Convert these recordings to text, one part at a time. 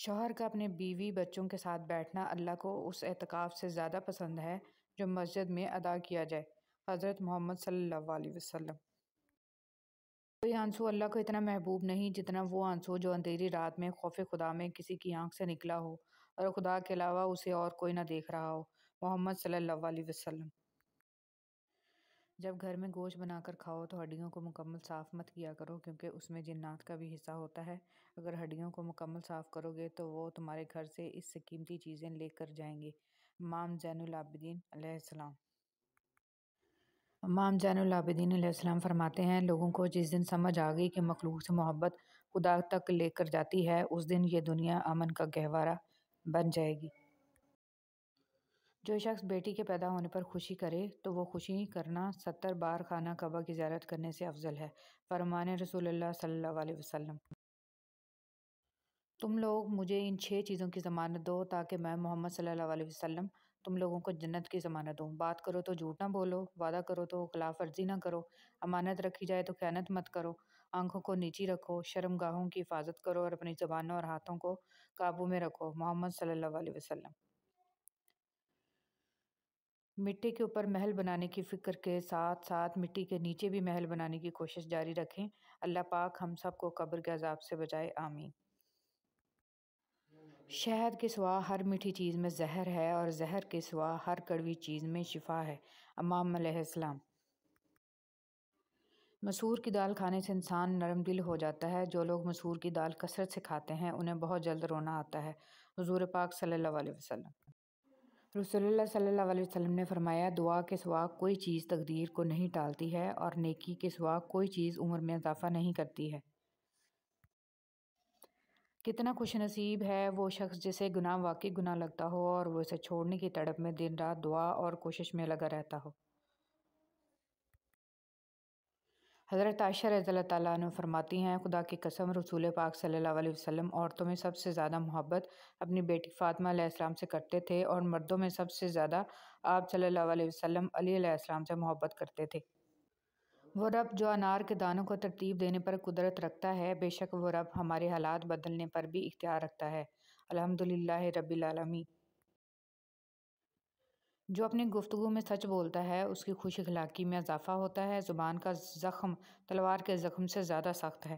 شوہر کا اپنے بیوی بچوں کے ساتھ بیٹھنا اللہ کو اس اعتکاف سے زیادہ پسند ہے جو مسجد میں ادا کیا جائے۔ حضرت محمد صلی اللہ علیہ وسلم۔ کوئی آنسو اللہ کو اتنا محبوب نہیں جتنا وہ آنسو جو اندھیری رات میں خوف خدا میں کسی کی آنکھ سے نکلا ہو اور خدا کے علاوہ اسے اور کوئی نہ دیکھ رہا ہو۔ محمد صلی اللہ علیہ وسلم۔ جب گھر میں گوشت بنا کر کھاؤ تو ہڈیوں کو مکمل صاف مت کیا کرو، کیونکہ اس میں جنات کا بھی حصہ ہوتا ہے۔ اگر ہڈیوں کو مکمل صاف کرو گے تو وہ تمہارے گھر سے اس سے قیمتی چیزیں لے کر جائیں گے۔ امام زین العابدین علیہ السلام۔ امام زین العابدین علیہ السلام فرماتے ہیں، لوگوں کو جس دن سمجھ آ گئی کہ مخلوق سے محبت خدا تک لے کر جاتی ہے، اس دن یہ دنیا امن کا گہوارہ بن جائے گی۔ جو شخص بیٹی کے پیدا ہونے پر خوشی کرے تو وہ خوشی کرنا 70 بار خانہ کعبہ کی زیارت کرنے سے افضل ہے۔ فرمان رسول اللہ صلی اللہ علیہ وسلم۔ تم لوگ مجھے ان 6 چیزوں کی ضمانت دو تاکہ میں محمد صلی اللہ علیہ وسلم تم لوگوں کو جنت کی ضمانت دوں۔ بات کرو تو جھوٹ نہ بولو، وعدہ کرو تو خلاف ورزی نہ کرو، امانت رکھی جائے تو خیانت مت کرو، آنکھوں کو نیچی رکھو، شرم گاہوں کی حفاظت کرو اور اپنی زبانوں اور ہاتھوں کو قابو میں رکھو۔ محمد صلی اللہ علیہ وسلم۔ مٹی کے اوپر محل بنانے کی فکر کے ساتھ ساتھ مٹی کے نیچے بھی محل بنانے کی کوشش جاری رکھیں۔ اللہ پاک ہم سب کو قبر کے عذاب سے بچائے، آمین۔ شہد کے سوا ہر میٹھی چیز میں زہر ہے اور زہر کے سوا ہر کڑوی چیز میں شفا ہے۔ امام علیہ السلام۔ مسور کی دال کھانے سے انسان نرم دل ہو جاتا ہے۔ جو لوگ مسور کی دال کثرت سے کھاتے ہیں انہیں بہت جلد رونا آتا ہے۔ حضور پاک صلی اللہ علیہ وسلم۔ رسول اللہ صلی اللہ علیہ وسلم نے فرمایا، دعا کے سوا کوئی چیز تقدیر کو نہیں ٹالتی ہے اور نیکی کے سوا کوئی چیز عمر میں اضافہ نہیں کرتی ہے۔ کتنا خوش نصیب ہے وہ شخص جسے گناہ واقعی گناہ لگتا ہو اور وہ اسے چھوڑنے کی تڑپ میں دن رات دعا اور کوشش میں لگا رہتا ہو۔ حضرت عائشہ رضی اللہ تعالیٰ عنہ فرماتی ہیں، خدا کی قسم رسول پاک صلی اللہ علیہ وسلم عورتوں میں سب سے زیادہ محبت اپنی بیٹی فاطمہ علیہ السلام سے کرتے تھے اور مردوں میں سب سے زیادہ آپ صلی اللہ علیہ وسلم علی علیہ السلام سے محبت کرتے تھے۔ وہ رب جو انار کے دانوں کو ترتیب دینے پر قدرت رکھتا ہے، بے شک وہ رب ہمارے حالات بدلنے پر بھی اختیار رکھتا ہے۔ الحمدللہ رب العالمین۔ جو اپنی گفتگو میں سچ بولتا ہے اس کی خوش اخلاقی میں اضافہ ہوتا ہے۔ زبان کا زخم تلوار کے زخم سے زیادہ سخت ہے۔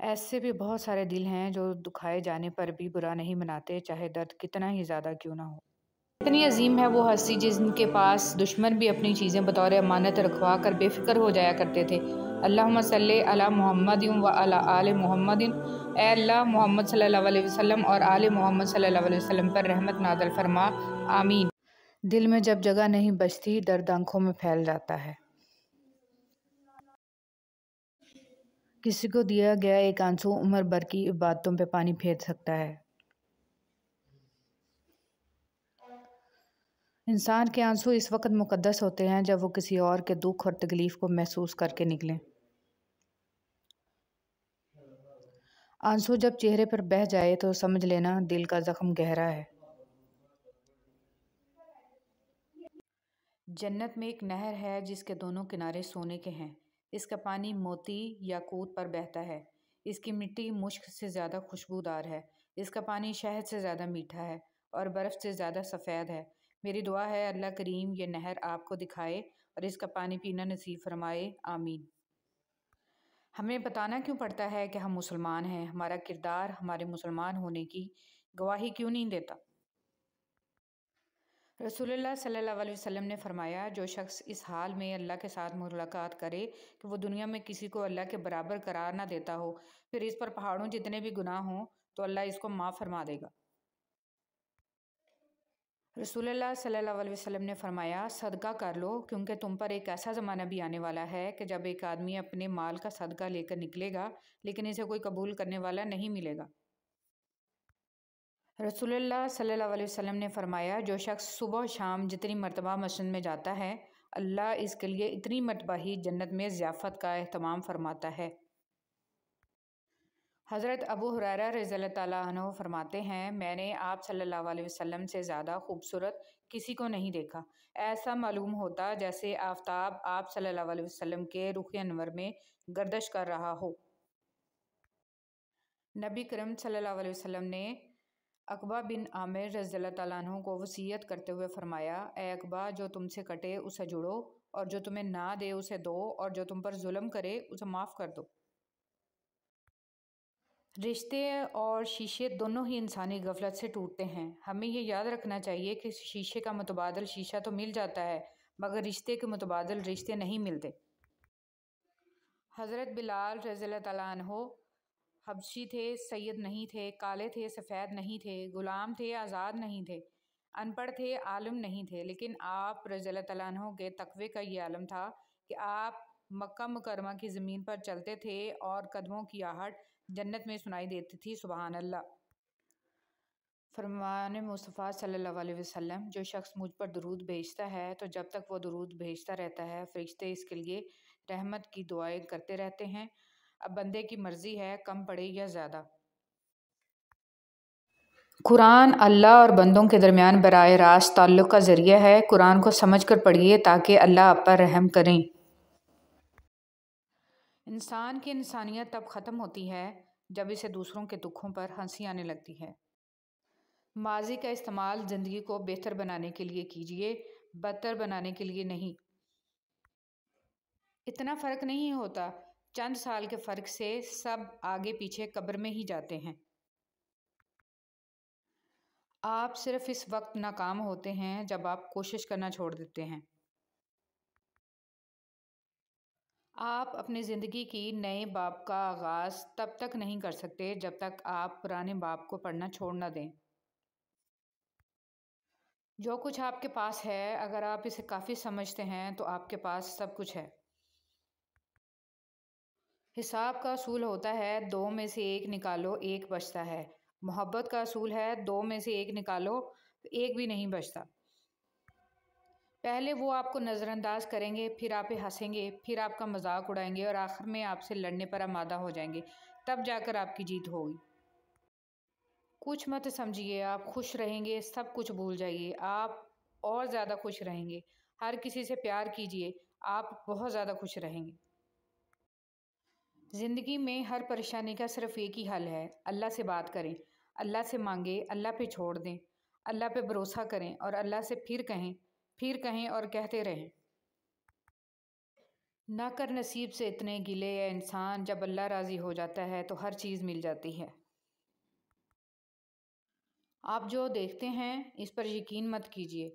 ایسے بھی بہت سارے دل ہیں جو دکھائے جانے پر بھی برا نہیں مناتے، چاہے درد کتنا ہی زیادہ کیوں نہ ہو۔ اتنی عظیم ہے وہ ہستی جن کے پاس دشمن بھی اپنی چیزیں بطور امانت رکھوا کر بے فکر ہو جایا کرتے تھے۔ اللہم صلی علی محمد و علی آل محمد۔ اے اللہ محمد صلی اللہ علیہ وسلم اور آل محمد صلی اللہ علیہ وسلم پر رحمت نازل فرما، آمین۔ دل میں جب جگہ نہیں بچتی درد آنکھوں میں پھیل جاتا ہے۔ کسی کو دیا گیا ایک آنسو عمر بھر کی عبادتوں پہ پانی پھیر سکتا ہے۔ انسان کے آنسو اس وقت مقدس ہوتے ہیں جب وہ کسی اور کے دکھ اور تکلیف کو محسوس کر کے نکلیں۔ آنسو جب چہرے پر بہہ جائے تو سمجھ لینا دل کا زخم گہرا ہے۔ جنت میں ایک نہر ہے جس کے دونوں کنارے سونے کے ہیں۔ اس کا پانی موتی یاقوت پر بہتا ہے۔ اس کی مٹی مشک سے زیادہ خوشبودار ہے۔ اس کا پانی شہد سے زیادہ میٹھا ہے اور برف سے زیادہ سفید ہے۔ میری دعا ہے اللہ کریم یہ نہر آپ کو دکھائے اور اس کا پانی پینا نصیب فرمائے، آمین۔ ہمیں بتانا کیوں پڑتا ہے کہ ہم مسلمان ہیں؟ ہمارا کردار ہمارے مسلمان ہونے کی گواہی کیوں نہیں دیتا؟ رسول اللہ صلی اللہ علیہ وسلم نے فرمایا، جو شخص اس حال میں اللہ کے ساتھ ملاقات کرے کہ وہ دنیا میں کسی کو اللہ کے برابر قرار نہ دیتا ہو، پھر اس پر پہاڑوں جتنے بھی گناہ ہوں تو اللہ اس کو معاف فرما دے گا۔ رسول اللہ صلی اللہ علیہ وسلم نے فرمایا، صدقہ کر لو کیونکہ تم پر ایک ایسا زمانہ بھی آنے والا ہے کہ جب ایک آدمی اپنے مال کا صدقہ لے کر نکلے گا لیکن اسے کوئی قبول کرنے والا نہیں ملے گا۔ رسول اللہ صلی اللہ علیہ وسلم نے فرمایا، جو شخص صبح و شام جتنی مرتبہ مسجد میں جاتا ہے اللہ اس کے لیے اتنی مرتبہ ہی جنت میں ضیافت کا اہتمام فرماتا ہے۔ حضرت ابو ہریرہ رضی اللہ تعالیٰ عنہ فرماتے ہیں، میں نے آپ صلی اللہ علیہ وسلم سے زیادہ خوبصورت کسی کو نہیں دیکھا۔ ایسا معلوم ہوتا جیسے آفتاب آپ صلی اللہ علیہ وسلم کے رخ انور میں گردش کر رہا ہو۔ نبی کریم صلی اللہ علیہ وسلم نے عقبہ بن عامر رضی اللہ تعالیٰ عنہ کو وصیت کرتے ہوئے فرمایا، اے عقبہ، جو تم سے کٹے اسے جڑو، اور جو تمہیں نہ دے اسے دو، اور جو تم پر ظلم کرے اسے معاف کر دو۔ رشتے اور شیشے دونوں ہی انسانی غفلت سے ٹوٹتے ہیں۔ ہمیں یہ یاد رکھنا چاہیے کہ شیشے کا متبادل شیشہ تو مل جاتا ہے، مگر رشتے کے متبادل رشتے نہیں ملتے۔ حضرت بلال رضی اللہ تعالیٰ عنہ حبشی تھے، سید نہیں تھے، کالے تھے، سفید نہیں تھے، غلام تھے، آزاد نہیں تھے، ان پڑھ تھے، عالم نہیں تھے، لیکن آپ رضی اللہ تعالیٰ عنہ کے تقوی کا یہ عالم تھا کہ آپ مکہ مکرمہ کی زمین پر چلتے تھے اور قدموں کی آہٹ جنت میں سنائی دیتی تھی۔ سبحان اللہ۔ فرمان مصطفیٰ صلی اللہ علیہ وسلم، جو شخص مجھ پر درود بھیجتا ہے تو جب تک وہ درود بھیجتا رہتا ہے فرشتے اس کے لیے رحمت کی دعائیں کرتے رہتے ہیں۔ اب بندے کی مرضی ہے کم پڑے یا زیادہ۔ قرآن اللہ اور بندوں کے درمیان براہ راست تعلق کا ذریعہ ہے۔ قرآن کو سمجھ کر پڑھیے تاکہ اللہ آپ پر رحم کریں۔ انسان کی انسانیت تب ختم ہوتی ہے جب اسے دوسروں کے دکھوں پر ہنسی آنے لگتی ہے۔ ماضی کا استعمال زندگی کو بہتر بنانے کے لیے کیجیے، بدتر بنانے کے لیے نہیں۔ اتنا فرق نہیں ہوتا، چند سال کے فرق سے سب آگے پیچھے قبر میں ہی جاتے ہیں۔ آپ صرف اس وقت ناکام ہوتے ہیں جب آپ کوشش کرنا چھوڑ دیتے ہیں۔ آپ اپنی زندگی کی نئے باب کا آغاز تب تک نہیں کر سکتے جب تک آپ پرانے باب کو پڑھنا چھوڑ نہ دیں۔ جو کچھ آپ کے پاس ہے، اگر آپ اسے کافی سمجھتے ہیں تو آپ کے پاس سب کچھ ہے۔ حساب کا اصول ہوتا ہے 2 میں سے 1 نکالو 1 بچتا ہے۔ محبت کا اصول ہے 2 میں سے 1 نکالو 1 بھی نہیں بچتا۔ پہلے وہ آپ کو نظر انداز کریں گے، پھر آپ پہ ہنسیں گے، پھر آپ کا مذاق اڑائیں گے اور آخر میں آپ سے لڑنے پر آمادہ ہو جائیں گے، تب جا کر آپ کی جیت ہوگی۔ کچھ مت سمجھیے، آپ خوش رہیں گے، سب کچھ بھول جائیے، آپ اور زیادہ خوش رہیں گے۔ ہر کسی سے پیار کیجیے، آپ بہت زیادہ خوش رہیں گے۔ زندگی میں ہر پریشانی کا صرف ایک ہی حل ہے، اللہ سے بات کریں، اللہ سے مانگیں، اللہ پہ چھوڑ دیں، اللہ پہ بھروسہ کریں اور اللہ سے پھر کہیں اور کہتے رہیں۔ نہ کر نصیب سے اتنے گلے اے انسان، جب اللہ راضی ہو جاتا ہے تو ہر چیز مل جاتی ہے۔ آپ جو دیکھتے ہیں اس پر یقین مت کیجیے،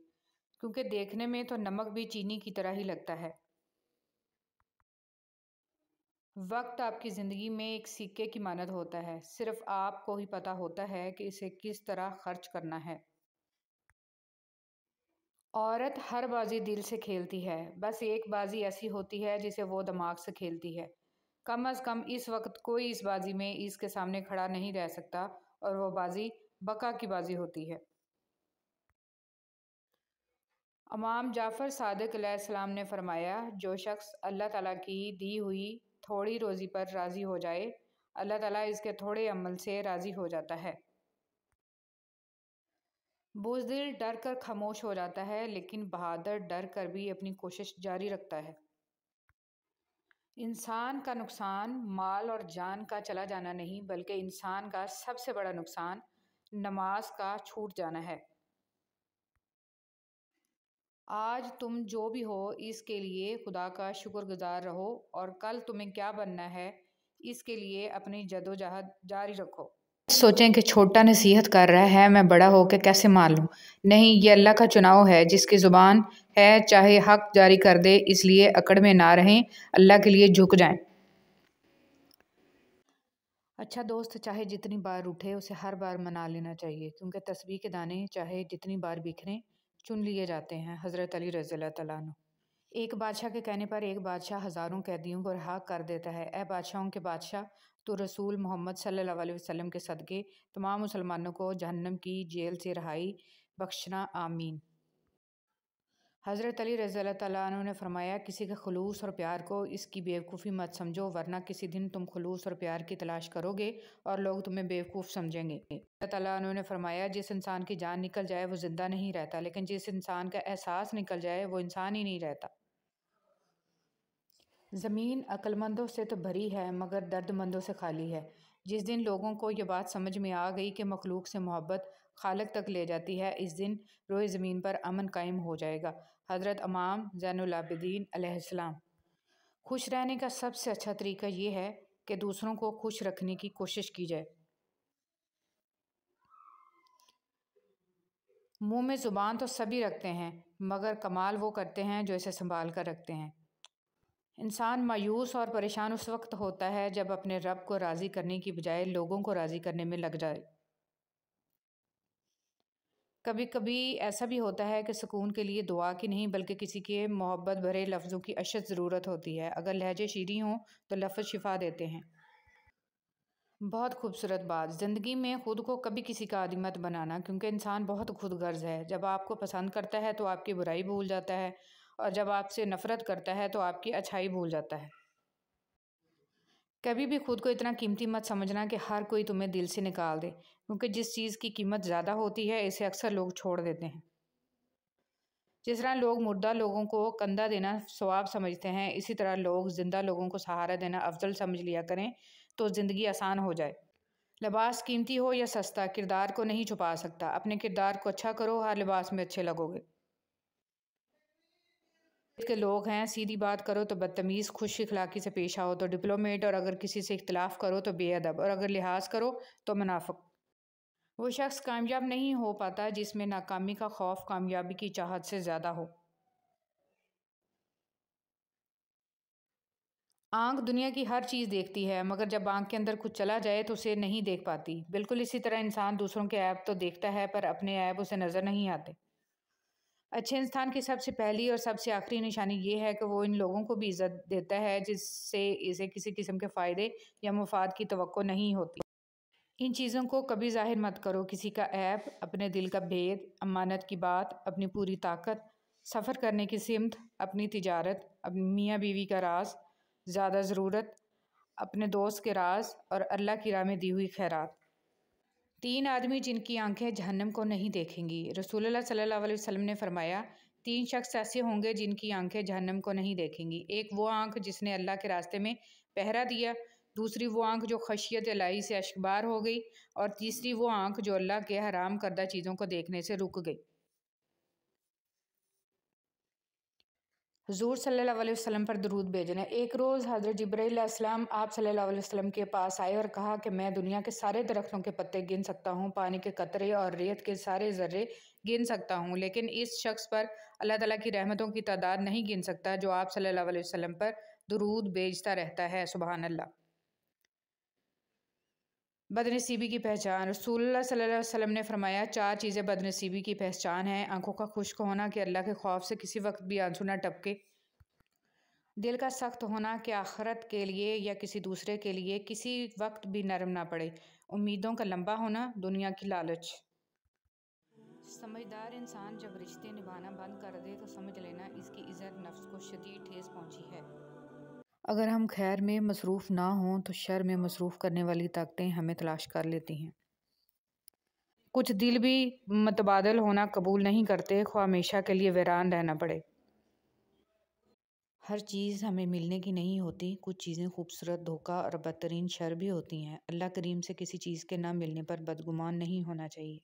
کیونکہ دیکھنے میں تو نمک بھی چینی کی طرح ہی لگتا ہے۔ وقت آپ کی زندگی میں ایک سکے کی مانند ہوتا ہے، صرف آپ کو ہی پتہ ہوتا ہے کہ اسے کس طرح خرچ کرنا ہے۔ عورت ہر بازی دل سے کھیلتی ہے، بس ایک بازی ایسی ہوتی ہے جسے وہ دماغ سے کھیلتی ہے۔ کم از کم اس وقت کوئی اس بازی میں اس کے سامنے کھڑا نہیں رہ سکتا، اور وہ بازی بقا کی بازی ہوتی ہے۔ امام جعفر صادق علیہ السلام نے فرمایا، جو شخص اللہ تعالیٰ کی دی ہوئی تھوڑی روزی پر راضی ہو جائے، اللہ تعالیٰ اس کے تھوڑے عمل سے راضی ہو جاتا ہے۔ بزدل ڈر کر خاموش ہو جاتا ہے، لیکن بہادر ڈر کر بھی اپنی کوشش جاری رکھتا ہے۔ انسان کا نقصان مال اور جان کا چلا جانا نہیں، بلکہ انسان کا سب سے بڑا نقصان نماز کا چھوٹ جانا ہے۔ آج تم جو بھی ہو اس کے لیے خدا کا شکر گزار رہو، اور کل تمہیں کیا بننا ہے اس کے لیے اپنی جدوجہد جاری رکھو۔ سوچیں کہ چھوٹا نصیحت کر رہا ہے، میں بڑا ہو کے کیسے مان لوں؟ نہیں، یہ اللہ کا چناؤ ہے، جس کی زبان ہے چاہے حق جاری کر دے، اس لیے اکڑ میں نہ رہیں، اللہ کے لیے جھک جائیں۔ اچھا دوست چاہے جتنی بار اٹھے اسے ہر بار منا لینا چاہیے، کیونکہ تسبیح کے دانے چاہے جتنی بار بکھریں چن لیے جاتے ہیں۔ حضرت علی رضی اللہ تعالیٰ عنہ۔ ایک بادشاہ کے کہنے پر ایک بادشاہ ہزاروں قیدیوں کو رہا کر دیتا ہے۔ اے بادشاہوں کے بادشاہ، تو رسول محمد صلی اللہ علیہ وسلم کے صدقے تمام مسلمانوں کو جہنم کی جیل سے رہائی بخشنا، آمین۔ حضرت علی رضی اللہ تعالیٰ عنہ نے فرمایا، کسی کے خلوص اور پیار کو اس کی بیوقوفی مت سمجھو، ورنہ کسی دن تم خلوص اور پیار کی تلاش کرو گے اور لوگ تمہیں بیوقوف سمجھیں گے۔ اللہ تعالیٰ عنہ نے فرمایا، جس انسان کی جان نکل جائے وہ زندہ نہیں رہتا، لیکن جس انسان کا احساس نکل جائے وہ انسان ہی نہیں رہتا۔ زمین عقل مندوں سے تو بھری ہے مگر درد مندوں سے خالی ہے۔ جس دن لوگوں کو یہ بات سمجھ میں آ گئی کہ مخلوق سے محبت خالق تک لے جاتی ہے، اس دن روئے زمین پر امن قائم ہو جائے گا۔ حضرت امام زین العابدین علیہ السلام۔ خوش رہنے کا سب سے اچھا طریقہ یہ ہے کہ دوسروں کو خوش رکھنے کی کوشش کی جائے۔ منہ میں زبان تو سبھی رکھتے ہیں، مگر کمال وہ کرتے ہیں جو اسے سنبھال کر رکھتے ہیں۔ انسان مایوس اور پریشان اس وقت ہوتا ہے جب اپنے رب کو راضی کرنے کی بجائے لوگوں کو راضی کرنے میں لگ جائے۔ کبھی کبھی ایسا بھی ہوتا ہے کہ سکون کے لیے دعا کی نہیں بلکہ کسی کے محبت بھرے لفظوں کی اشد ضرورت ہوتی ہے۔ اگر لہجے شیریں ہوں تو لفظ شفا دیتے ہیں۔ بہت خوبصورت بات۔ زندگی میں خود کو کبھی کسی کا عادی مت بنانا، کیونکہ انسان بہت خود غرض ہے۔ جب آپ کو پسند کرتا ہے تو آپ کی برائی بھول جاتا ہے، اور جب آپ سے نفرت کرتا ہے تو آپ کی اچھائی بھول جاتا ہے۔ کبھی بھی خود کو اتنا قیمتی مت سمجھنا کہ ہر کوئی تمہیں دل سے نکال دے، کیونکہ جس چیز کی قیمت زیادہ ہوتی ہے اسے اکثر لوگ چھوڑ دیتے ہیں۔ جس طرح لوگ مردہ لوگوں کو کندھا دینا ثواب سمجھتے ہیں، اسی طرح لوگ زندہ لوگوں کو سہارا دینا افضل سمجھ لیا کریں تو زندگی آسان ہو جائے۔ لباس قیمتی ہو یا سستا، کردار کو نہیں چھپا سکتا۔ اپنے کردار کو اچھا کرو، ہر لباس میں اچھے لگو گے۔ کے لوگ ہیں، سیدھی بات کرو تو بدتمیز، خوش اخلاقی سے پیش آؤ تو ڈپلومیٹ، اور اگر کسی سے اختلاف کرو تو بے ادب، اور اگر لحاظ کرو تو منافق۔ وہ شخص کامیاب نہیں ہو پاتا جس میں ناکامی کا خوف کامیابی کی چاہت سے زیادہ ہو۔ آنکھ دنیا کی ہر چیز دیکھتی ہے، مگر جب آنکھ کے اندر کچھ چلا جائے تو اسے نہیں دیکھ پاتی۔ بالکل اسی طرح انسان دوسروں کے عیب تو دیکھتا ہے پر اپنے عیب اسے نظر نہیں آتے۔ اچھے انسان کی سب سے پہلی اور سب سے آخری نشانی یہ ہے کہ وہ ان لوگوں کو بھی عزت دیتا ہے جس سے اسے کسی قسم کے فائدے یا مفاد کی توقع نہیں ہوتی۔ ان چیزوں کو کبھی ظاہر مت کرو، کسی کا عیب، اپنے دل کا بھید، امانت کی بات، اپنی پوری طاقت، سفر کرنے کی سمت، اپنی تجارت، اپنی میاں بیوی کا راز، زیادہ ضرورت، اپنے دوست کے راز، اور اللہ کی راہ میں دی ہوئی خیرات۔ 3 آدمی جن کی آنکھیں جہنم کو نہیں دیکھیں گی۔ رسول اللہ صلی اللہ علیہ وسلم نے فرمایا، 3 شخص ایسے ہوں گے جن کی آنکھیں جہنم کو نہیں دیکھیں گی۔ ایک وہ آنکھ جس نے اللہ کے راستے میں پہرا دیا، دوسری وہ آنکھ جو خشیت الہی سے اشکبار ہو گئی، اور تیسری وہ آنکھ جو اللہ کے حرام کردہ چیزوں کو دیکھنے سے رک گئی۔ حضور صلی اللہ علیہ وسلم پر درود بھیجنا۔ ایک روز حضرت جبرائیل علیہ السلام آپ صلی اللہ علیہ وسلم کے پاس آئے اور کہا کہ میں دنیا کے سارے درختوں کے پتے گن سکتا ہوں، پانی کے قطرے اور ریت کے سارے ذرے گن سکتا ہوں، لیکن اس شخص پر اللہ تعالیٰ کی رحمتوں کی تعداد نہیں گن سکتا جو آپ صلی اللہ علیہ وسلم پر درود بھیجتا رہتا ہے۔ سبحان اللہ۔ بدنصیبی کی پہچان۔ رسول اللہ صلی اللہ علیہ وسلم نے فرمایا، 4 چیزیں بدنصیبی کی پہچان ہیں: آنکھوں کا خشک ہونا کہ اللہ کے خوف سے کسی وقت بھی آنسو نہ ٹپکے، دل کا سخت ہونا کہ آخرت کے لیے یا کسی دوسرے کے لیے کسی وقت بھی نرم نہ پڑے، امیدوں کا لمبا ہونا، دنیا کی لالچ۔ سمجھدار انسان جب رشتے نبھانا بند کر دے تو سمجھ لینا اس کی عزت نفس کو شدید ٹھیس پہنچی ہے۔ اگر ہم خیر میں مصروف نہ ہوں تو شر میں مصروف کرنے والی طاقتیں ہمیں تلاش کر لیتی ہیں۔ کچھ دل بھی متبادل ہونا قبول نہیں کرتے، خواہ ہمیشہ کے لیے ویران رہنا پڑے۔ ہر چیز ہمیں ملنے کی نہیں ہوتی، کچھ چیزیں خوبصورت دھوکہ اور بدترین شر بھی ہوتی ہیں۔ اللہ کریم سے کسی چیز کے نہ ملنے پر بدگمان نہیں ہونا چاہیے۔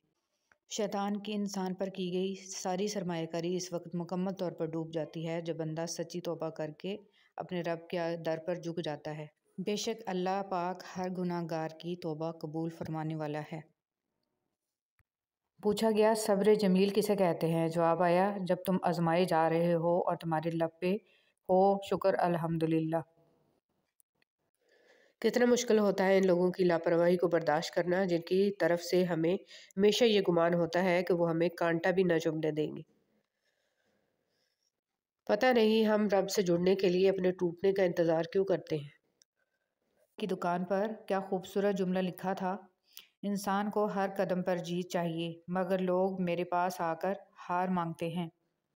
شیطان کی انسان پر کی گئی ساری سرمایہ کاری اس وقت مکمل طور پر ڈوب جاتی ہے جب بندہ سچی توبہ کر کے اپنے رب کے در پر جھک جاتا ہے۔ بے شک اللہ پاک ہر گناہ گار کی توبہ قبول فرمانے والا ہے۔ پوچھا گیا، صبر جمیل کسے کہتے ہیں؟ جواب آیا، جب تم آزمائے جا رہے ہو اور تمہارے لب پہ ہو شکر الحمدللہ۔ کتنا مشکل ہوتا ہے ان لوگوں کی لاپرواہی کو برداشت کرنا جن کی طرف سے ہمیں ہمیشہ یہ گمان ہوتا ہے کہ وہ ہمیں کانٹا بھی نہ چبھنے دیں گے۔ پتہ نہیں ہم رب سے جڑنے کے لیے اپنے ٹوٹنے کا انتظار کیوں کرتے ہیں۔ کی دکان پر کیا خوبصورت جملہ لکھا تھا، انسان کو ہر قدم پر جیت چاہیے، مگر لوگ میرے پاس آ کر ہار مانگتے ہیں۔